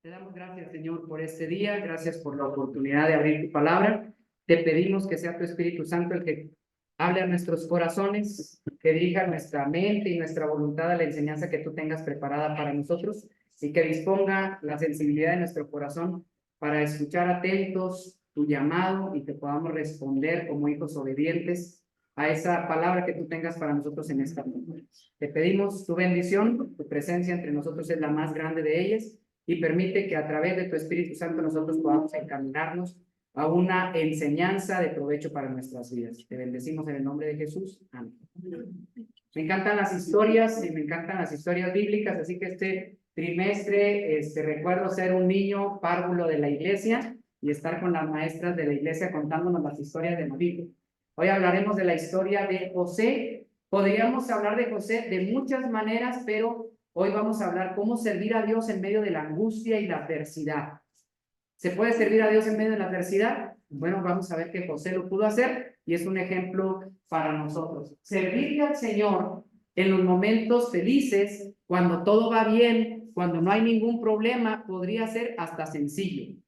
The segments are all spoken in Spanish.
Te damos gracias, Señor, por este día. Gracias por la oportunidad de abrir tu palabra. Te pedimos que sea tu Espíritu Santo el que hable a nuestros corazones, que dirija nuestra mente y nuestra voluntad a la enseñanza que tú tengas preparada para nosotros y que disponga la sensibilidad de nuestro corazón para escuchar atentos tu llamado y que podamos responder como hijos obedientes a esa palabra que tú tengas para nosotros en esta noche. Te pedimos tu bendición, tu presencia entre nosotros es la más grande de ellas, y permite que a través de tu Espíritu Santo nosotros podamos encaminarnos a una enseñanza de provecho para nuestras vidas. Te bendecimos en el nombre de Jesús. Amén. Me encantan las historias y me encantan las historias bíblicas, así que este trimestre recuerdo ser un niño párvulo de la iglesia y estar con las maestras de la iglesia contándonos las historias de la Biblia. Hoy hablaremos de la historia de José. Podríamos hablar de José de muchas maneras, pero hoy vamos a hablar cómo servir a Dios en medio de la angustia y la adversidad. ¿Se puede servir a Dios en medio de la adversidad? Bueno, vamos a ver que José lo pudo hacer y es un ejemplo para nosotros. Servirle al Señor en los momentos felices, cuando todo va bien, cuando no hay ningún problema, podría ser hasta sencillo.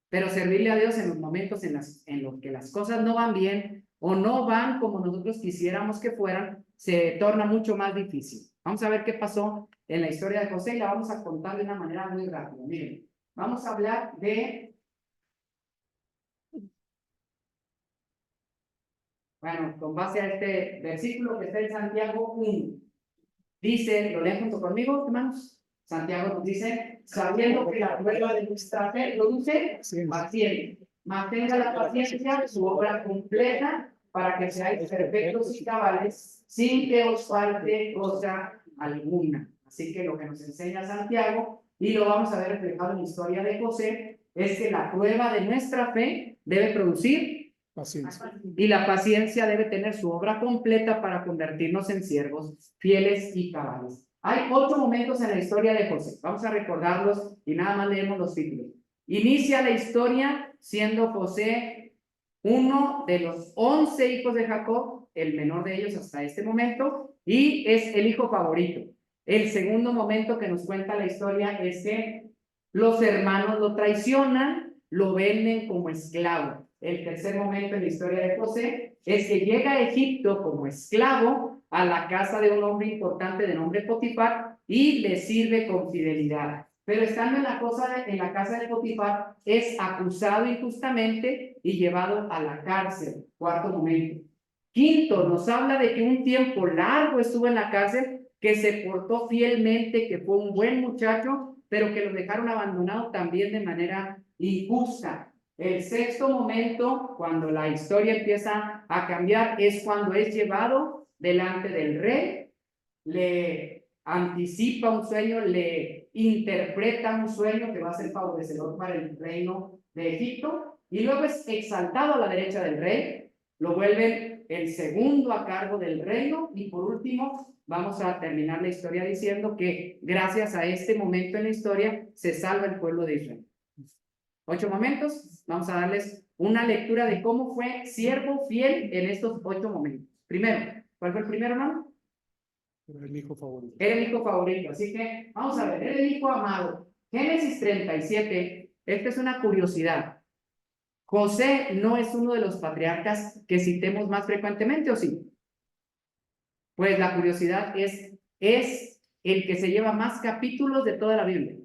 Pero servirle a Dios en los momentos en los que las cosas no van bien o no van como nosotros quisiéramos que fueran, se torna mucho más difícil. Vamos a ver qué pasó en la historia de José y la vamos a contar de una manera muy rápida. Miren, vamos a hablar bueno, con base a este versículo que está en Santiago 1. Dice, lo leen junto conmigo, hermanos. Santiago nos dice, sabiendo que la prueba de nuestra fe produce paciencia. Mantenga la paciencia, su obra completa, para que seáis perfectos y cabales, sin que os falte cosa alguna. Así que lo que nos enseña Santiago, y lo vamos a ver reflejado en la historia de José, es que la prueba de nuestra fe debe producir paciencia. Y la paciencia debe tener su obra completa para convertirnos en siervos fieles y cabales. Hay 8 momentos en la historia de José. Vamos a recordarlos y nada más leemos los títulos. Inicia la historia siendo José uno de los 11 hijos de Jacob, el menor de ellos hasta este momento, y es el hijo favorito. El segundo momento que nos cuenta la historia es que los hermanos lo traicionan, lo venden como esclavo. El tercer momento en la historia de José es que llega a Egipto como esclavo a la casa de un hombre importante de nombre Potifar y le sirve con fidelidad. Pero estando en la casa de Potifar es acusado injustamente y llevado a la cárcel. Cuarto momento. Quinto, nos habla de que un tiempo largo estuvo en la cárcel, que se portó fielmente, que fue un buen muchacho, pero que lo dejaron abandonado también de manera injusta. El sexto momento, cuando la historia empieza a cambiar, es cuando es llevado delante del rey, le anticipa un sueño, le interpreta un sueño que va a ser favorecedor para el reino de Egipto, y luego es exaltado a la derecha del rey, lo vuelven el segundo a cargo del reino, y por último vamos a terminar la historia diciendo que gracias a este momento en la historia se salva el pueblo de Israel. 8 momentos, vamos a darles una lectura de cómo fue siervo fiel en estos 8 momentos. Primero, ¿cuál fue el primero, no? Era el hijo favorito. Era el hijo favorito, así que vamos a ver, era el hijo amado. Génesis 37, esta es una curiosidad. José no es uno de los patriarcas que citemos más frecuentemente, ¿o sí? Pues la curiosidad es el que se lleva más capítulos de toda la Biblia.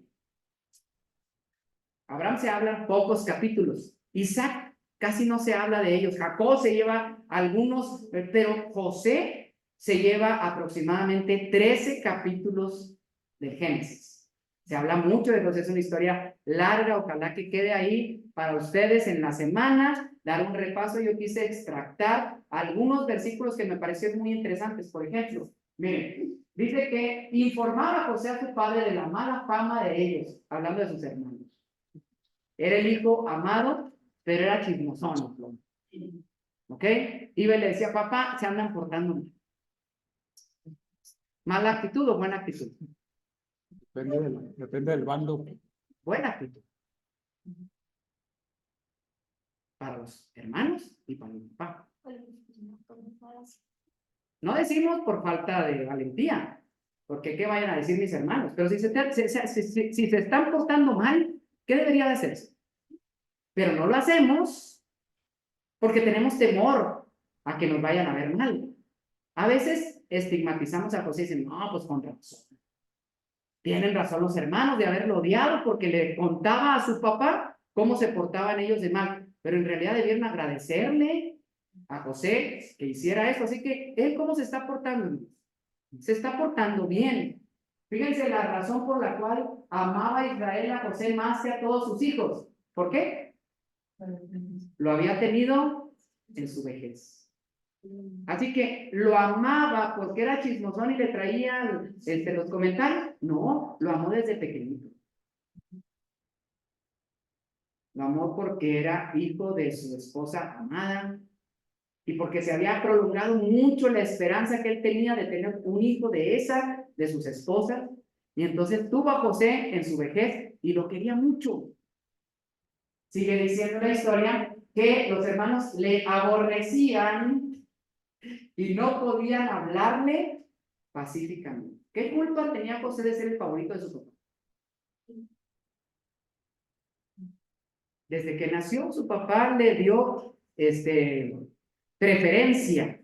Abraham se habla pocos capítulos. Isaac casi no se habla de ellos. Jacob se lleva algunos, pero José se lleva aproximadamente 13 capítulos de Génesis. Se habla mucho de José, es una historia larga, ojalá que quede ahí para ustedes en la semana, dar un repaso. Yo quise extractar algunos versículos que me parecieron muy interesantes. Por ejemplo, miren, dice que informaba a José a su padre de la mala fama de ellos, hablando de sus hermanos. Era el hijo amado, pero era chismosón. ¿Ok? Iba y le decía, papá, se andan portando mal. ¿Mala actitud o buena actitud? Depende del bando. Buena actitud. Para los hermanos y para el papá. No decimos por falta de valentía, porque qué vayan a decir mis hermanos, pero si se están portando mal, ¿qué debería de hacerse? Pero no lo hacemos porque tenemos temor a que nos vayan a ver mal. A veces estigmatizamos a José y dicen, no, pues con razón. Tienen razón los hermanos de haberlo odiado porque le contaba a su papá cómo se portaban ellos de mal, pero en realidad debieron agradecerle a José que hiciera eso. Así que, ¿él cómo se está portando? Se está portando bien. Fíjense la razón por la cual amaba Israel a José más que a todos sus hijos. ¿Por qué? Lo había tenido en su vejez. Así que lo amaba porque era chismosón y le traía los comentarios. No, lo amó desde pequeñito. Lo amó porque era hijo de su esposa amada y porque se había prolongado mucho la esperanza que él tenía de tener un hijo de sus esposas. Y entonces tuvo a José en su vejez y lo quería mucho. Sigue diciendo la historia que los hermanos le aborrecían y no podían hablarle pacíficamente. ¿Qué culpa tenía José de ser el favorito de su papá? Desde que nació, su papá le dio preferencia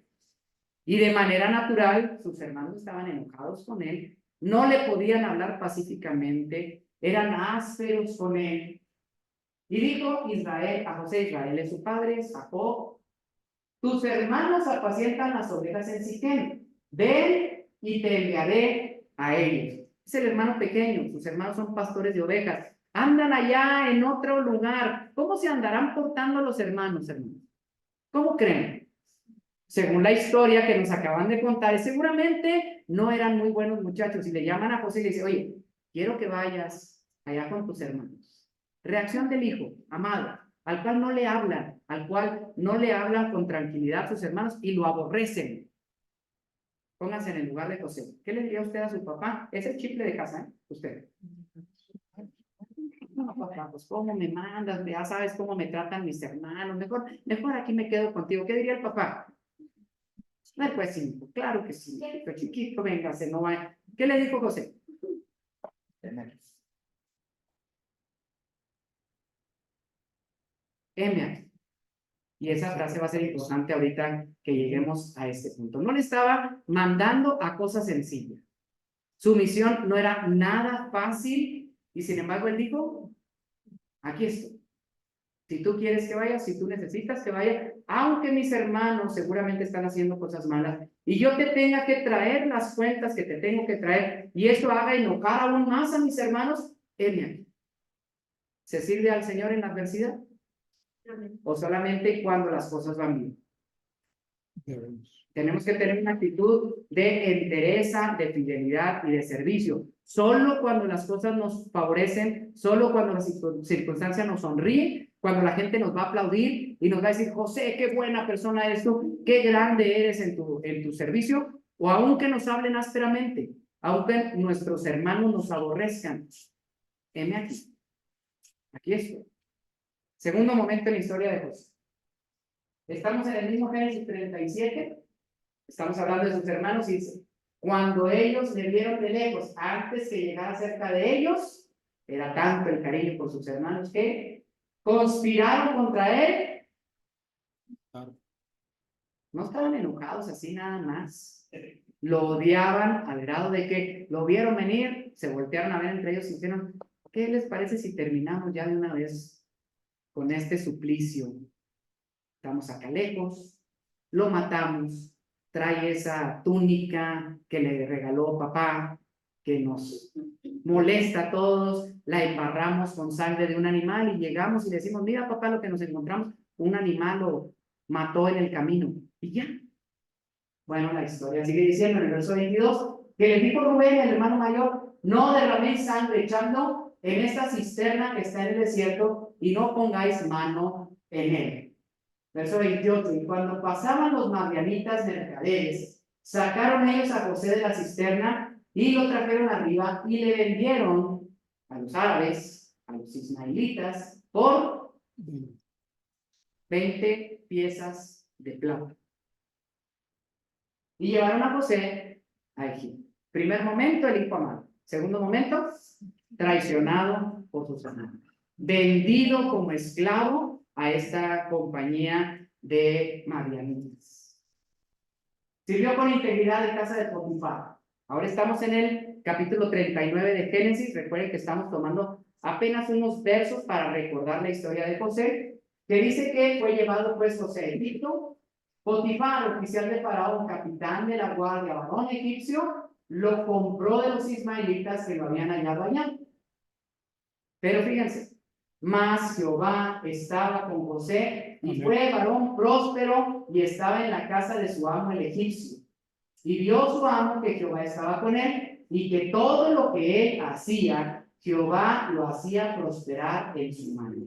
y de manera natural sus hermanos estaban enojados con él, no le podían hablar pacíficamente, eran ásperos con él. Y dijo Israel a José: Israel es su padre, Jacob, tus hermanos apacientan las ovejas en Siquem, ven y te enviaré a ellos. Es el hermano pequeño, sus hermanos son pastores de ovejas, andan allá en otro lugar. ¿Cómo se andarán portando los hermanos? ¿Cómo creen? Según la historia que nos acaban de contar, seguramente no eran muy buenos muchachos y le llaman a José y le dicen: oye, quiero que vayas allá con tus hermanos. Reacción del hijo amado, al cual no le hablan, al cual no le hablan con tranquilidad sus hermanos y lo aborrecen. Pónganse en el lugar de José. ¿Qué le diría usted a su papá? Es el chicle de casa, ¿eh? Usted. No, papá, pues cómo me mandas, ya sabes cómo me tratan mis hermanos, mejor aquí me quedo contigo. ¿Qué diría el papá? Pues sí, claro que sí, pero chiquito, véngase, no va. ¿Qué le dijo José? Heme aquí. Y esa frase va a ser importante ahorita que lleguemos a este punto. No le estaba mandando a cosas sencillas. Su misión no era nada fácil y sin embargo él dijo: aquí estoy. Si tú quieres que vaya, si tú necesitas que vaya, aunque mis hermanos seguramente están haciendo cosas malas y yo te tenga que traer las cuentas que te tengo que traer y eso haga enojar aún más a mis hermanos, heme aquí. ¿Se sirve al Señor en la adversidad? ¿O solamente cuando las cosas van bien? Tenemos que tener una actitud de entereza, de fidelidad y de servicio. Solo cuando las cosas nos favorecen, solo cuando las circunstancias nos sonríen, cuando la gente nos va a aplaudir y nos va a decir: José, qué buena persona eres tú, qué grande eres en tu servicio, o aunque nos hablen ásperamente, aunque nuestros hermanos nos aborrezcan. Heme aquí. Aquí estoy. Segundo momento en la historia de José. Estamos en el mismo Génesis 37. Estamos hablando de sus hermanos y dice: cuando ellos le vieron de lejos, antes que llegara cerca de ellos, era tanto el cariño por sus hermanos que conspiraron contra él. No estaban enojados así nada más. Lo odiaban al grado de que lo vieron venir, se voltearon a ver entre ellos y dijeron: ¿qué les parece si terminamos ya de una vez con este suplicio? Estamos acá lejos, lo matamos, trae esa túnica que le regaló papá, que nos molesta a todos, la embarramos con sangre de un animal y llegamos y decimos: mira papá, lo que nos encontramos, un animal lo mató en el camino, y ya. Bueno, la historia sigue diciendo en el verso 22, que le dijo Rubén, el hermano mayor: no derraméis sangre echando en esta cisterna que está en el desierto y no pongáis mano en él. Verso 28, y cuando pasaban los madianitas mercaderes, sacaron ellos a José de la cisterna y lo trajeron arriba y le vendieron a los árabes, a los ismaelitas, por 20 piezas de plata. Y llevaron a José a Egipto. Primer momento, el hijo amado. Segundo momento, traicionado por sus hermanos. Vendido como esclavo a esta compañía de madianitas. Sirvió con integridad en casa de Potifar. Ahora estamos en el capítulo 39 de Génesis. Recuerden que estamos tomando apenas unos versos para recordar la historia de José, que dice que fue llevado pues José a Egipto. Potifar, oficial de Faraón, capitán de la guardia, varón egipcio, lo compró de los ismaelitas que lo habían hallado allá. Pero fíjense, mas Jehová estaba con José y fue varón próspero y estaba en la casa de su amo el egipcio. Y vio su amo que Jehová estaba con él y que todo lo que él hacía, Jehová lo hacía prosperar en su mano.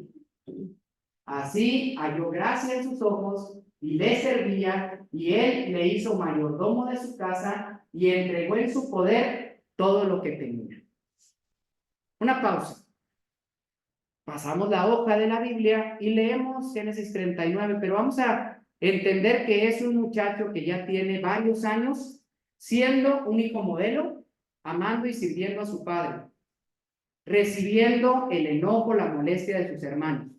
Así halló gracia en sus ojos y le servía, y él le hizo mayordomo de su casa y entregó en su poder todo lo que tenía. Una pausa. Pasamos la hoja de la Biblia y leemos Génesis 39, pero vamos a entender que es un muchacho que ya tiene varios años siendo un hijo modelo, amando y sirviendo a su padre, recibiendo el enojo, la molestia de sus hermanos.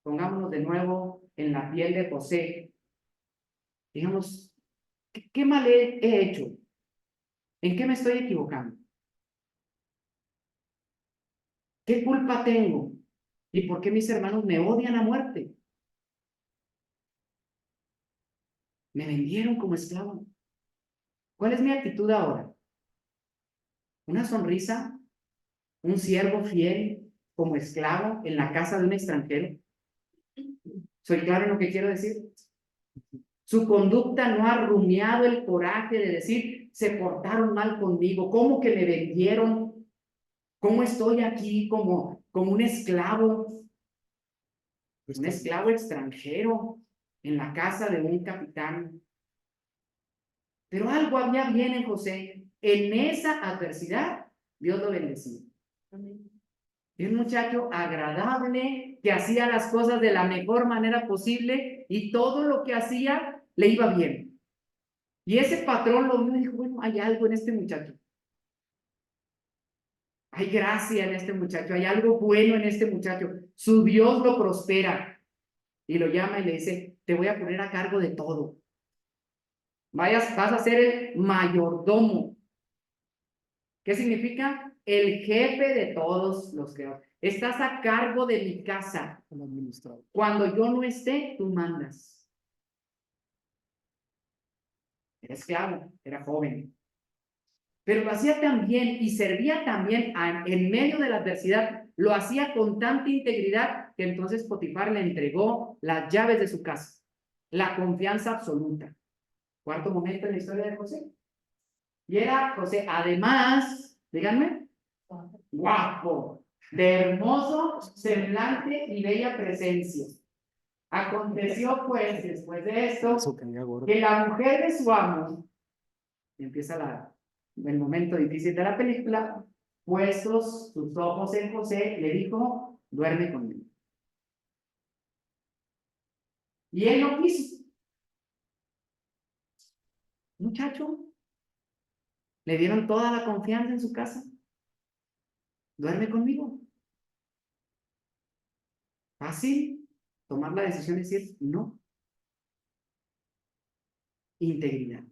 Pongámonos de nuevo en la piel de José. Digamos, ¿qué mal he hecho? ¿En qué me estoy equivocando? ¿Qué culpa tengo? ¿Y por qué mis hermanos me odian a muerte? Me vendieron como esclavo. ¿Cuál es mi actitud ahora? ¿Una sonrisa? ¿Un siervo fiel como esclavo en la casa de un extranjero? ¿Soy claro en lo que quiero decir? Su conducta no ha rumiado el coraje de decir, se portaron mal conmigo, ¿cómo que me vendieron? ¿Cómo estoy aquí como un esclavo? Un esclavo extranjero en la casa de un capitán. Pero algo había bien en José. En esa adversidad, Dios lo bendeció. Y un muchacho agradable, que hacía las cosas de la mejor manera posible y todo lo que hacía le iba bien. Y ese patrón lo vio y dijo, bueno, hay algo en este muchacho. Hay gracia en este muchacho, hay algo bueno en este muchacho. Su Dios lo prospera. Y lo llama y le dice, te voy a poner a cargo de todo. Vas a ser el mayordomo. ¿Qué significa? El jefe de todos los que... Estás a cargo de mi casa. Cuando yo no esté, tú mandas. Era esclavo, era joven. Pero lo hacía también y servía también en medio de la adversidad. Lo hacía con tanta integridad que entonces Potifar le entregó las llaves de su casa. La confianza absoluta. Cuarto momento en la historia de José. Y era José, además, díganme, guapo, de hermoso semblante y bella presencia. Aconteció pues, después de esto, que la mujer de su amo, empieza el momento difícil de la película, puestos sus ojos en José, le dijo, duerme conmigo. Y él no quiso. Muchacho, le dieron toda la confianza en su casa. Duerme conmigo. Fácil tomar la decisión de decir no. Integridad,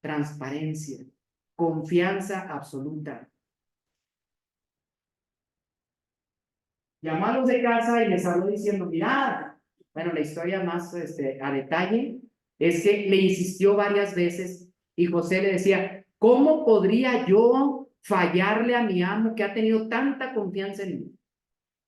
transparencia, confianza absoluta. Llamó a los de casa y les habló diciendo, mirad, bueno, la historia más a detalle es que le insistió varias veces y José le decía, ¿cómo podría yo fallarle a mi amo que ha tenido tanta confianza en mí?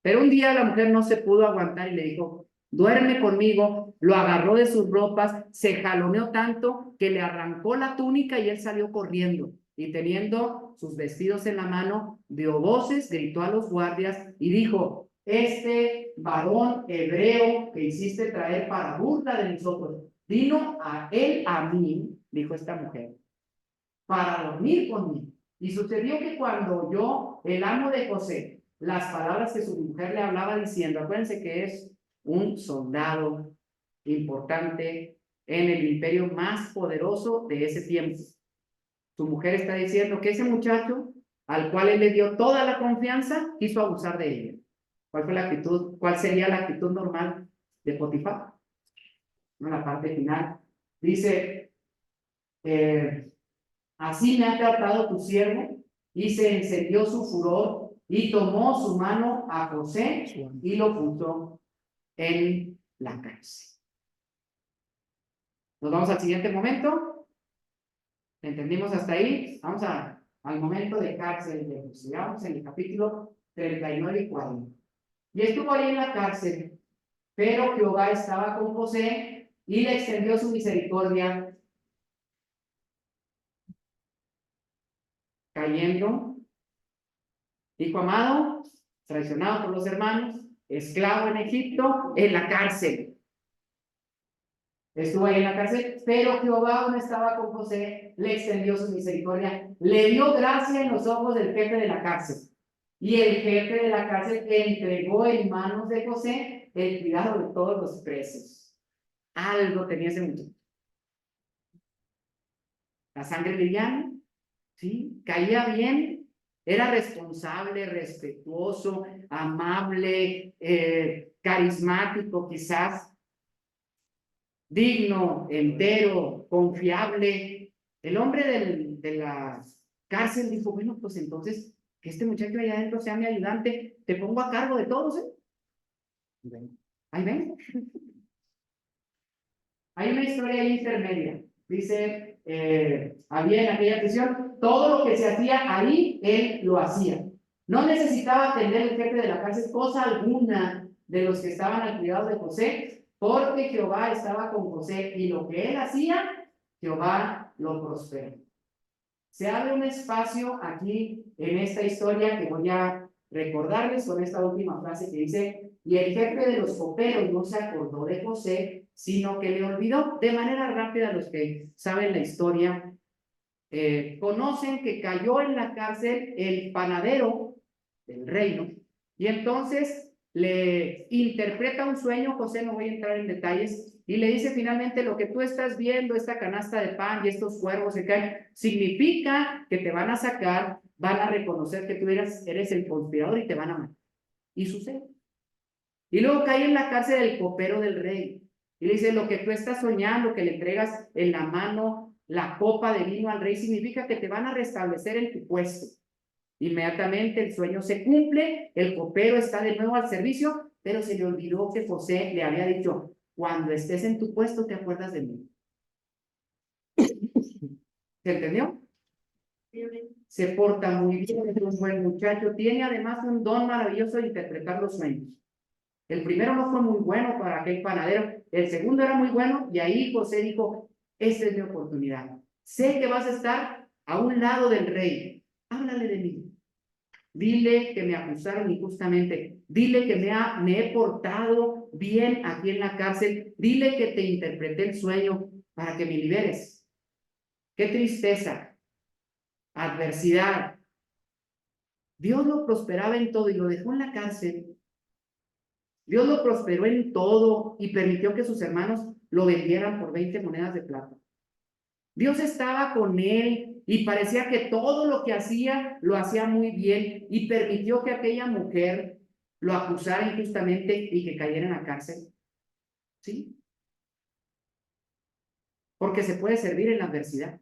Pero un día la mujer no se pudo aguantar y le dijo, duerme conmigo, lo agarró de sus ropas, se jaloneó tanto que le arrancó la túnica y él salió corriendo. Y teniendo sus vestidos en la mano, dio voces, gritó a los guardias y dijo, este varón hebreo que hiciste traer para burla de nosotros, vino a él a mí, dijo esta mujer, para dormir conmigo. Y sucedió que cuando oyó el amo de José las palabras que su mujer le hablaba diciendo, acuérdense que es un soldado importante en el imperio más poderoso de ese tiempo. su mujer está diciendo que ese muchacho, al cual él le dio toda la confianza, quiso abusar de ella. ¿Cuál fue la actitud? ¿Cuál sería la actitud normal de Potifar? En la parte final dice, así me ha tratado tu siervo, y se encendió su furor, y tomó su mano a José y lo puso en la cárcel. Nos vamos al siguiente momento. ¿Entendimos hasta ahí? Vamos al momento de cárcel de José. Vamos en el capítulo 39 y 40. Y estuvo ahí en la cárcel, pero Jehová estaba con José y le extendió su misericordia, cayendo, hijo amado, traicionado por los hermanos, esclavo en Egipto, en la cárcel. Estuvo ahí en la cárcel, pero Jehová aún estaba con José, le extendió su misericordia, le dio gracia en los ojos del jefe de la cárcel. Y el jefe de la cárcel entregó en manos de José el cuidado de todos los presos. Algo tenía ese muchacho. La sangre liviana, ¿sí? Caía bien, era responsable, respetuoso, amable, carismático quizás, digno, entero, confiable. El hombre de la cárcel dijo, bueno, pues entonces, que este muchacho allá adentro sea mi ayudante, te pongo a cargo de todos, ¿eh? Ahí ven. Hay una historia ahí intermedia. Dice, había en aquella prisión, todo lo que se hacía ahí, él lo hacía. No necesitaba atender el jefe de la cárcel cosa alguna de los que estaban al cuidado de José, porque Jehová estaba con José y lo que él hacía, Jehová lo prosperó. Se abre un espacio aquí en esta historia que voy a recordarles con esta última frase que dice, y el jefe de los coperos no se acordó de José, sino que le olvidó. De manera rápida, los que saben la historia, conocen que cayó en la cárcel el panadero del reino, y entonces le interpreta un sueño, José, no voy a entrar en detalles, y le dice finalmente, lo que tú estás viendo, esta canasta de pan y estos cuervos que caen, significa que te van a sacar, van a reconocer que tú eres el conspirador y te van a matar. Y sucede. Y luego cae en la cárcel el copero del rey. Y le dice, lo que tú estás soñando, que le entregas en la mano la copa de vino al rey, significa que te van a restablecer en tu puesto. Inmediatamente el sueño se cumple, el copero está de nuevo al servicio, pero se le olvidó que José le había dicho, cuando estés en tu puesto te acuerdas de mí. ¿Se entendió? Se porta muy bien, es un buen muchacho, tiene además un don maravilloso de interpretar los sueños. El primero no fue muy bueno para aquel panadero, el segundo era muy bueno y ahí José dijo, esta es mi oportunidad. Sé que vas a estar a un lado del rey, háblale de mí. Dile que me acusaron injustamente, dile que me he portado bien aquí en la cárcel, dile que te interpreté el sueño para que me liberes. Qué tristeza, adversidad. Dios lo prosperaba en todo y lo dejó en la cárcel. Dios lo prosperó en todo y permitió que sus hermanos lo vendieran por 20 monedas de plata. Dios estaba con él y parecía que todo lo que hacía lo hacía muy bien y permitió que aquella mujer lo acusara injustamente y que cayera en la cárcel. ¿Sí? Porque se puede servir en la adversidad.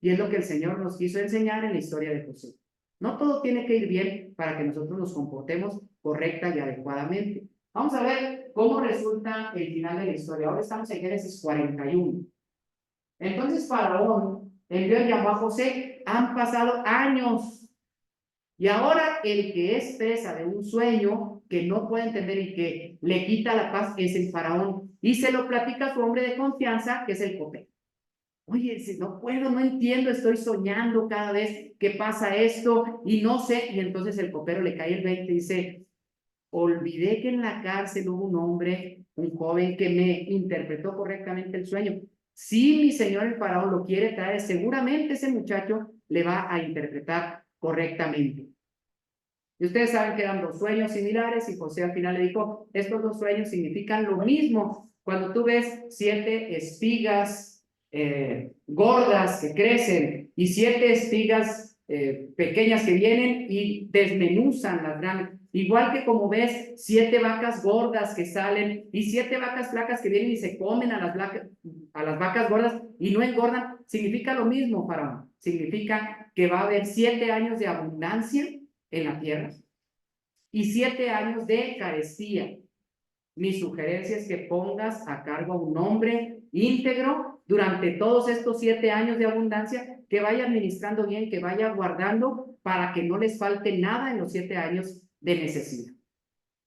Y es lo que el Señor nos quiso enseñar en la historia de José. No todo tiene que ir bien para que nosotros nos comportemos correcta y adecuadamente. Vamos a ver cómo resulta el final de la historia. Ahora estamos en Génesis 41. Entonces Faraón envió y llamó a José. Han pasado años. Y ahora el que es presa de un sueño que no puede entender y que le quita la paz es el Faraón. Y se lo platica a su hombre de confianza, que es el copero. Oye, si no puedo, no entiendo, estoy soñando cada vez que pasa esto y no sé. Y entonces el copero le cae el 20 y dice, olvidé que en la cárcel hubo un hombre, un joven que me interpretó correctamente el sueño. Si mi señor el faraón lo quiere traer, seguramente ese muchacho le va a interpretar correctamente. Y ustedes saben que eran dos sueños similares y José al final le dijo, estos dos sueños significan lo mismo. Cuando tú ves 7 espigas gordas que crecen y 7 espigas pequeñas que vienen y desmenuzan las grandes. Igual que como ves, 7 vacas gordas que salen y 7 vacas flacas que vienen y se comen a las vacas gordas y no engordan, significa lo mismo, Faraón. Significa que va a haber 7 años de abundancia en la tierra y 7 años de carestía. Mi sugerencia es que pongas a cargo a un hombre íntegro durante todos estos 7 años de abundancia, que vaya administrando bien, que vaya guardando para que no les falte nada en los 7 años de necesidad.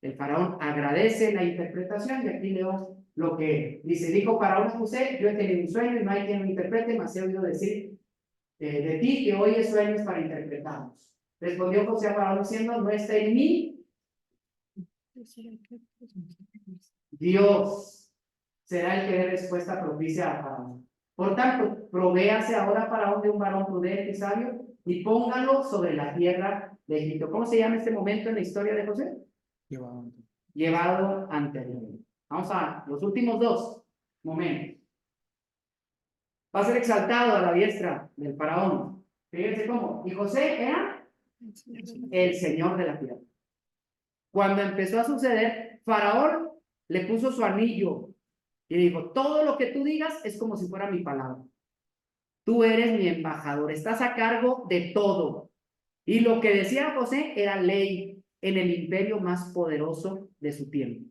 El faraón agradece la interpretación y aquí leo lo que dice. Dijo Faraón a José: yo he tenido un sueño y no hay quien lo interprete, mas he oído decir de ti que hoy es sueños para interpretarlos. Respondió José a Faraón diciendo: no está en mí Dios será el que dé respuesta propicia a Faraón. Por tanto, provéase ahora Faraón de un varón prudente y sabio y póngalo sobre la tierra de Egipto. ¿Cómo se llama este momento en la historia de José? Llevado ante el rey. Vamos a los últimos 2 momentos. Va a ser exaltado a la diestra del faraón. Fíjense cómo. Y José era el señor de la tierra. Cuando empezó a suceder, Faraón le puso su anillo y dijo: todo lo que tú digas es como si fuera mi palabra. Tú eres mi embajador, estás a cargo de todo. Y lo que decía José era ley en el imperio más poderoso de su tiempo.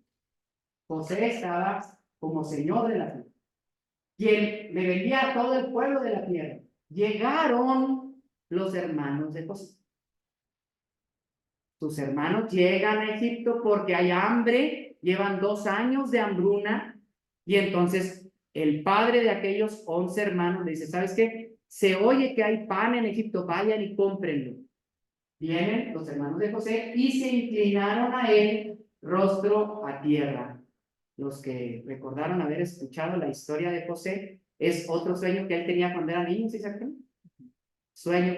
José estaba como señor de la tierra, quien le vendía a todo el pueblo de la tierra. Llegaron los hermanos de José. Sus hermanos llegan a Egipto porque hay hambre, llevan 2 años de hambruna, y entonces el padre de aquellos 11 hermanos le dice: ¿sabes qué? Se oye que hay pan en Egipto, vayan y cómprenlo. Vienen los hermanos de José y se inclinaron a él, rostro a tierra. Los que recordaron haber escuchado la historia de José, es otro sueño que él tenía cuando era niño, ¿sí se acuerdan? Sueño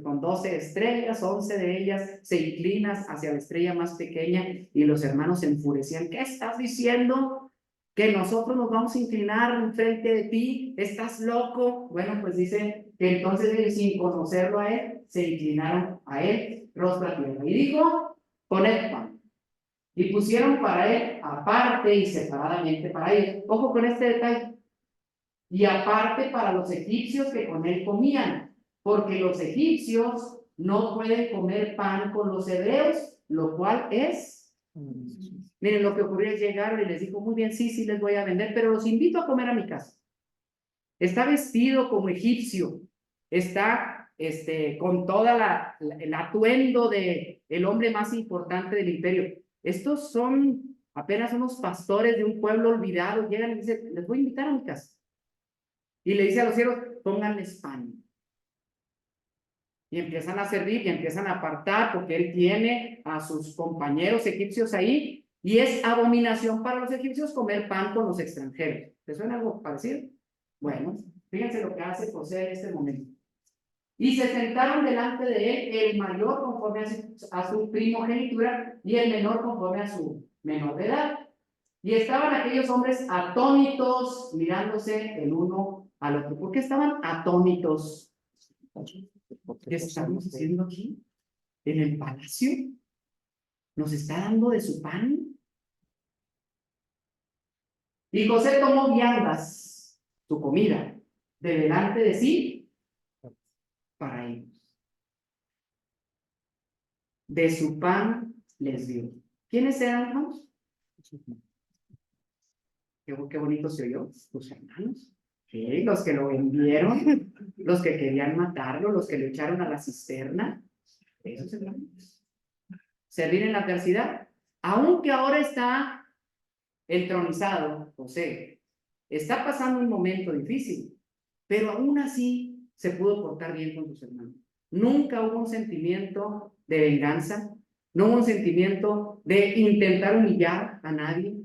con 12 estrellas, 11 de ellas se inclinan hacia la estrella más pequeña y los hermanos se enfurecían. ¿Qué estás diciendo? ¿Que nosotros nos vamos a inclinar enfrente de ti? ¿Estás loco? Bueno, pues dice que entonces ellos, sin conocerlo a él, se inclinaron a él, rostro a tierra. Y dijo: poned pan. Y pusieron para él aparte y separadamente para ellos. Ojo con este detalle. Y aparte para los egipcios que con él comían, porque los egipcios no pueden comer pan con los hebreos, lo cual es... Miren, lo que ocurrió es: llegaron y les dijo: muy bien, sí, les voy a vender, pero los invito a comer a mi casa. Está vestido como egipcio, está con toda el atuendo de el hombre más importante del imperio. Estos son apenas unos pastores de un pueblo olvidado. Llegan y dicen: les voy a invitar a mi casa. Y le dice a los siervos: pónganles pan. Y empiezan a servir y empiezan a apartar, porque él tiene a sus compañeros egipcios ahí, y es abominación para los egipcios comer pan con los extranjeros. ¿Te suena algo parecido? Bueno, fíjense lo que hace José en este momento. Y se sentaron delante de él, el mayor conforme a su primogenitura y el menor conforme a su menor de edad. Y estaban aquellos hombres atónitos, mirándose el uno al otro. ¿Por qué estaban atónitos? ¿Qué estamos haciendo aquí? ¿En el palacio? ¿Nos está dando de su pan? Y José tomó viandas, su comida, de delante de sí, para ellos. De su pan les dio. ¿Quiénes eran, hermanos? Qué bonito se oyó. Tus hermanos. ¿Qué? Los que lo vendieron, los que querían matarlo, los que lo echaron a la cisterna. Esos hermanos. Servir en la adversidad. Aunque ahora está entronizado, José, está pasando un momento difícil, pero aún así se pudo portar bien con sus hermanos. Nunca hubo un sentimiento de venganza, no hubo un sentimiento de intentar humillar a nadie.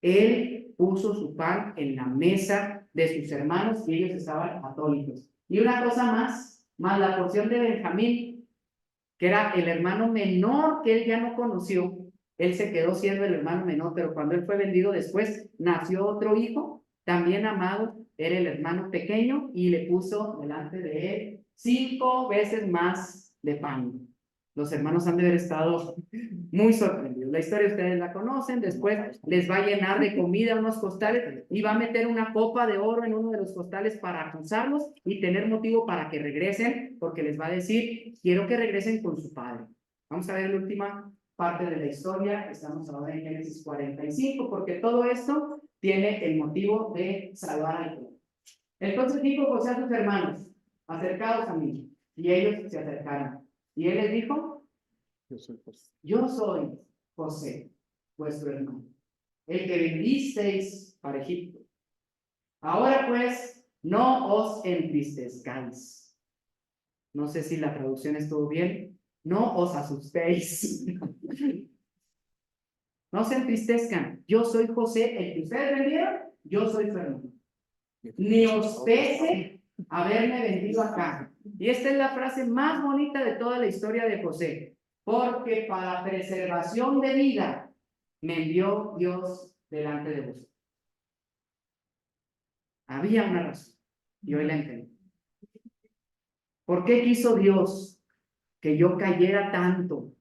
Él puso su pan en la mesa de sus hermanos y ellos estaban atónitos. Y una cosa más la porción de Benjamín, que era el hermano menor que él ya no conoció. Él se quedó siendo el hermano menor, pero cuando él fue vendido después, nació otro hijo, también amado, era el hermano pequeño y le puso delante de él 5 veces más de pan. Los hermanos han de haber estado muy sorprendidos. La historia ustedes la conocen. Después les va a llenar de comida unos costales y va a meter una copa de oro en uno de los costales para acusarlos y tener motivo para que regresen, porque les va a decir, quiero que regresen con su padre. Vamos a ver la última parte de la historia. Estamos ahora en Génesis 45, porque todo esto tiene el motivo de salvar al pueblo. Entonces dijo José a sus hermanos, acercaos a mí. Y ellos se acercaron. Y él les dijo, Yo soy José. yo soy José, vuestro hermano, el que vendisteis para Egipto. Ahora pues, no os entristezcáis. No sé si la traducción estuvo bien. No os asustéis. No se entristezcan. Yo soy José, el que ustedes vendieron, yo soy su hermano. Ni os pese haberme vendido acá. Y esta es la frase más bonita de toda la historia de José. Porque para preservación de vida me envió Dios delante de vosotros. Había una razón. Y hoy la entendí. ¿Por qué quiso Dios que yo cayera tanto?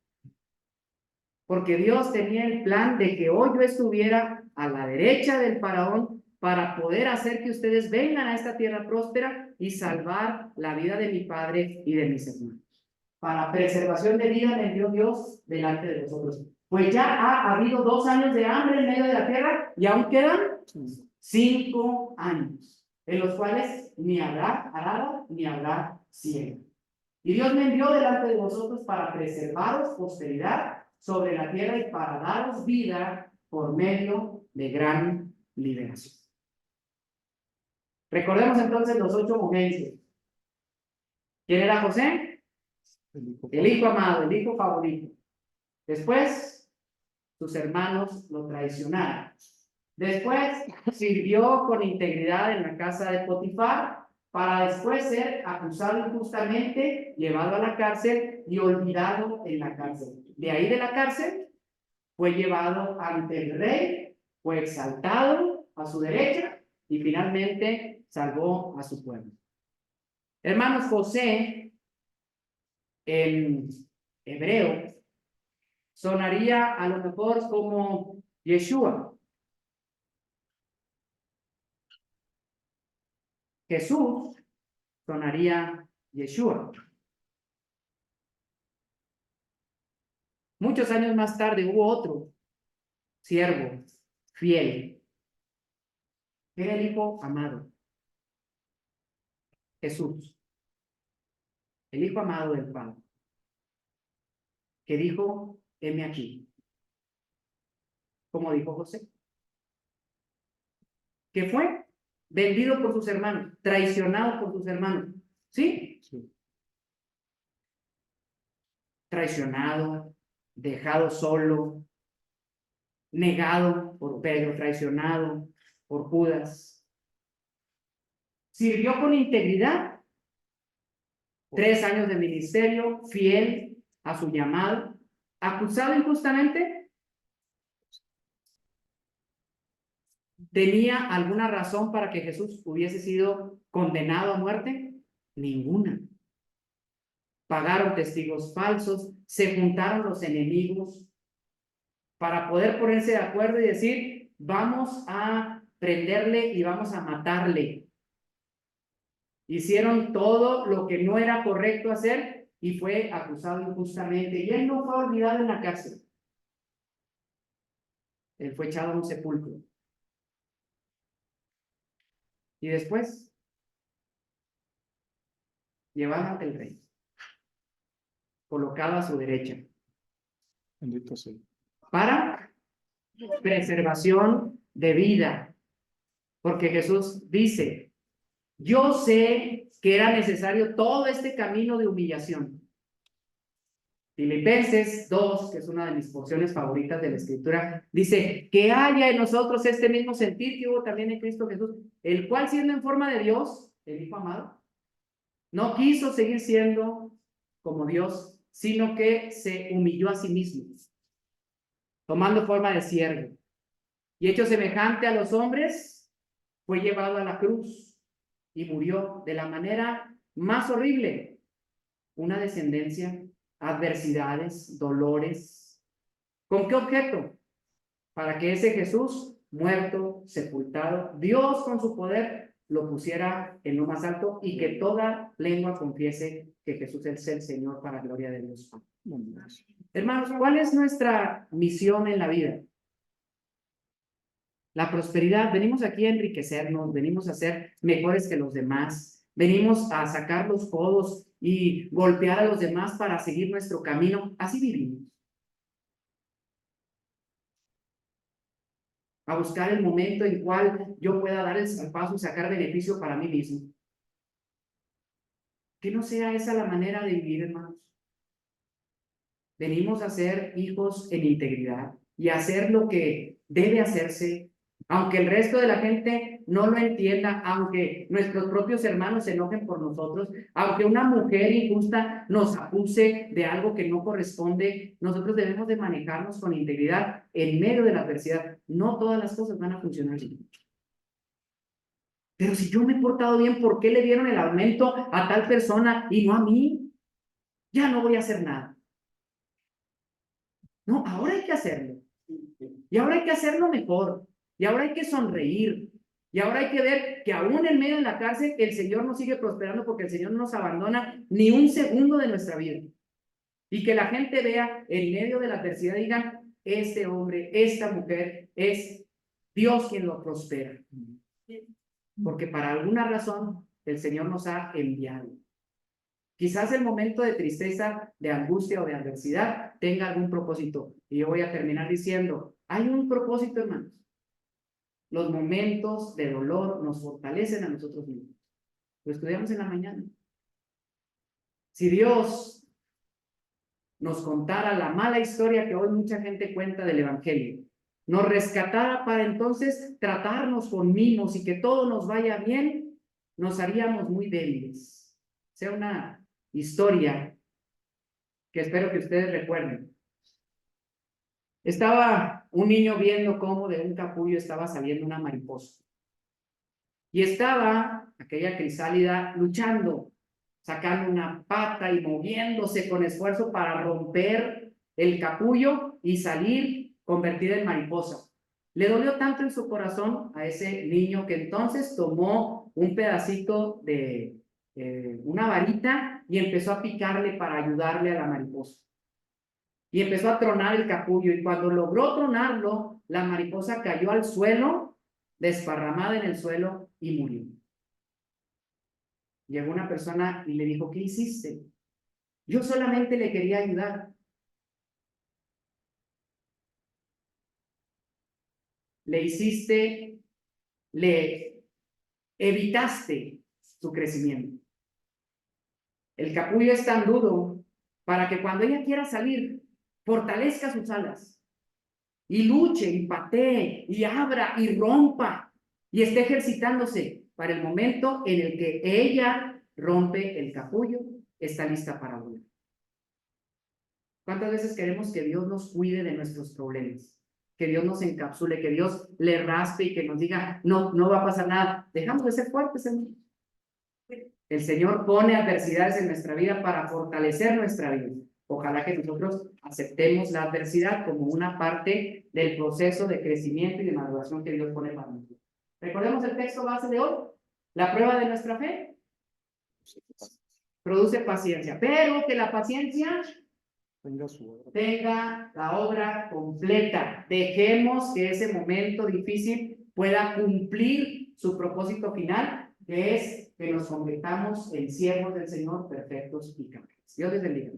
Porque Dios tenía el plan de que hoy yo estuviera a la derecha del faraón para poder hacer que ustedes vengan a esta tierra próspera y salvar la vida de mi padre y de mis hermanos. Para preservación de vida me envió Dios delante de vosotros. Pues ya ha habido 2 años de hambre en medio de la tierra y aún quedan 5 años, en los cuales ni habrá arada ni habrá siega. Y Dios me envió delante de vosotros para preservaros posteridad sobre la tierra y para daros vida por medio de gran liberación. Recordemos entonces los 8 momentos. ¿Quién era José? El hijo amado, el hijo favorito. Después, sus hermanos lo traicionaron. Después, sirvió con integridad en la casa de Potifar, para después ser acusado injustamente, llevado a la cárcel y olvidado en la cárcel. De ahí de la cárcel, fue llevado ante el rey, fue exaltado a su derecha y finalmente salvó a su pueblo. Hermanos, José, en hebreo, sonaría a lo mejor como Yeshua. Jesús sonaría Yeshua. Muchos años más tarde hubo otro siervo fiel, que era el hijo amado, Jesús, el hijo amado del Padre, que dijo, heme aquí, como dijo José, que fue vendido por sus hermanos, traicionado por sus hermanos, ¿sí? Sí. Traicionado, dejado solo, negado por Pedro, traicionado por Judas. Sirvió con integridad, 3 años de ministerio, fiel a su llamado, acusado injustamente. ¿Tenía alguna razón para que Jesús hubiese sido condenado a muerte? Ninguna. Pagaron testigos falsos, se juntaron los enemigos para poder ponerse de acuerdo y decir, vamos a prenderle y vamos a matarle. Hicieron todo lo que no era correcto hacer y fue acusado injustamente. Y él no fue olvidado en la cárcel. Él fue echado a un sepulcro. Y después, llevado ante el rey, colocado a su derecha, Bendito sea. para preservación de vida. Porque Jesús dice, yo sé que era necesario todo este camino de humillación. Filipenses 2, que es una de mis porciones favoritas de la Escritura, dice, que haya en nosotros este mismo sentir que hubo también en Cristo Jesús, el cual siendo en forma de Dios, el Hijo amado, no quiso seguir siendo como Dios, sino que se humilló a sí mismo, tomando forma de siervo. Y hecho semejante a los hombres, fue llevado a la cruz. y murió de la manera más horrible. Una descendencia, adversidades, dolores. ¿Con qué objeto? Para que ese Jesús, muerto, sepultado, Dios con su poder lo pusiera en lo más alto y que toda lengua confiese que Jesús es el Señor para gloria de Dios. Hermanos, ¿cuál es nuestra misión en la vida? La prosperidad. Venimos aquí a enriquecernos, venimos a ser mejores que los demás, venimos a sacar los codos y golpear a los demás para seguir nuestro camino. Así vivimos. A buscar el momento en cual yo pueda dar el paso y sacar beneficio para mí mismo. Que no sea esa la manera de vivir, hermanos. Venimos a ser hijos en integridad y a hacer lo que debe hacerse, aunque el resto de la gente no lo entienda, aunque nuestros propios hermanos se enojen por nosotros, aunque una mujer injusta nos acuse de algo que no corresponde, nosotros debemos de manejarnos con integridad en medio de la adversidad. No todas las cosas van a funcionar así. Pero si yo me he portado bien, ¿por qué le dieron el aumento a tal persona y no a mí? Ya no voy a hacer nada. No, ahora hay que hacerlo. Y ahora hay que hacerlo mejor. Y ahora hay que sonreír. Y ahora hay que ver que aún en medio de la cárcel el Señor nos sigue prosperando porque el Señor no nos abandona ni un segundo de nuestra vida. Y que la gente vea en medio de la adversidad y digan, este hombre, esta mujer, es Dios quien lo prospera. Porque para alguna razón el Señor nos ha enviado. Quizás el momento de tristeza, de angustia o de adversidad tenga algún propósito. Y yo voy a terminar diciendo, hay un propósito, hermanos. Los momentos de dolor nos fortalecen a nosotros mismos. Lo estudiamos en la mañana. Si Dios nos contara la mala historia que hoy mucha gente cuenta del Evangelio, nos rescatara para entonces tratarnos con mimos y que todo nos vaya bien, nos haríamos muy débiles. Sea una historia que espero que ustedes recuerden. Estaba un niño viendo cómo de un capullo estaba saliendo una mariposa. Y estaba aquella crisálida luchando, sacando una pata y moviéndose con esfuerzo para romper el capullo y salir convertida en mariposa. Le dolió tanto en su corazón a ese niño que entonces tomó un pedacito de una varita y empezó a picarle para ayudarle a la mariposa. Y empezó a tronar el capullo y cuando logró tronarlo, la mariposa cayó al suelo, desparramada en el suelo y murió. Llegó una persona y le dijo, ¿qué hiciste? Yo solamente le quería ayudar. Le evitaste su crecimiento. El capullo es tan duro para que cuando ella quiera salir, fortalezca sus alas y luche y patee y abra y rompa y esté ejercitándose para el momento en el que ella rompe el capullo, está lista para volar. ¿Cuántas veces queremos que Dios nos cuide de nuestros problemas? Que Dios nos encapsule, que Dios le raspe y que nos diga, no, no va a pasar nada. Dejamos de ser fuertes, hermanos. El Señor pone adversidades en nuestra vida para fortalecer nuestra vida. Ojalá que nosotros aceptemos la adversidad como una parte del proceso de crecimiento y de maduración que Dios pone para nosotros. Recordemos el texto base de hoy. La prueba de nuestra fe produce paciencia, pero que la paciencia tenga la obra completa. Dejemos que ese momento difícil pueda cumplir su propósito final, que es que nos convirtamos en siervos del Señor perfectos y campeones. Dios les bendiga.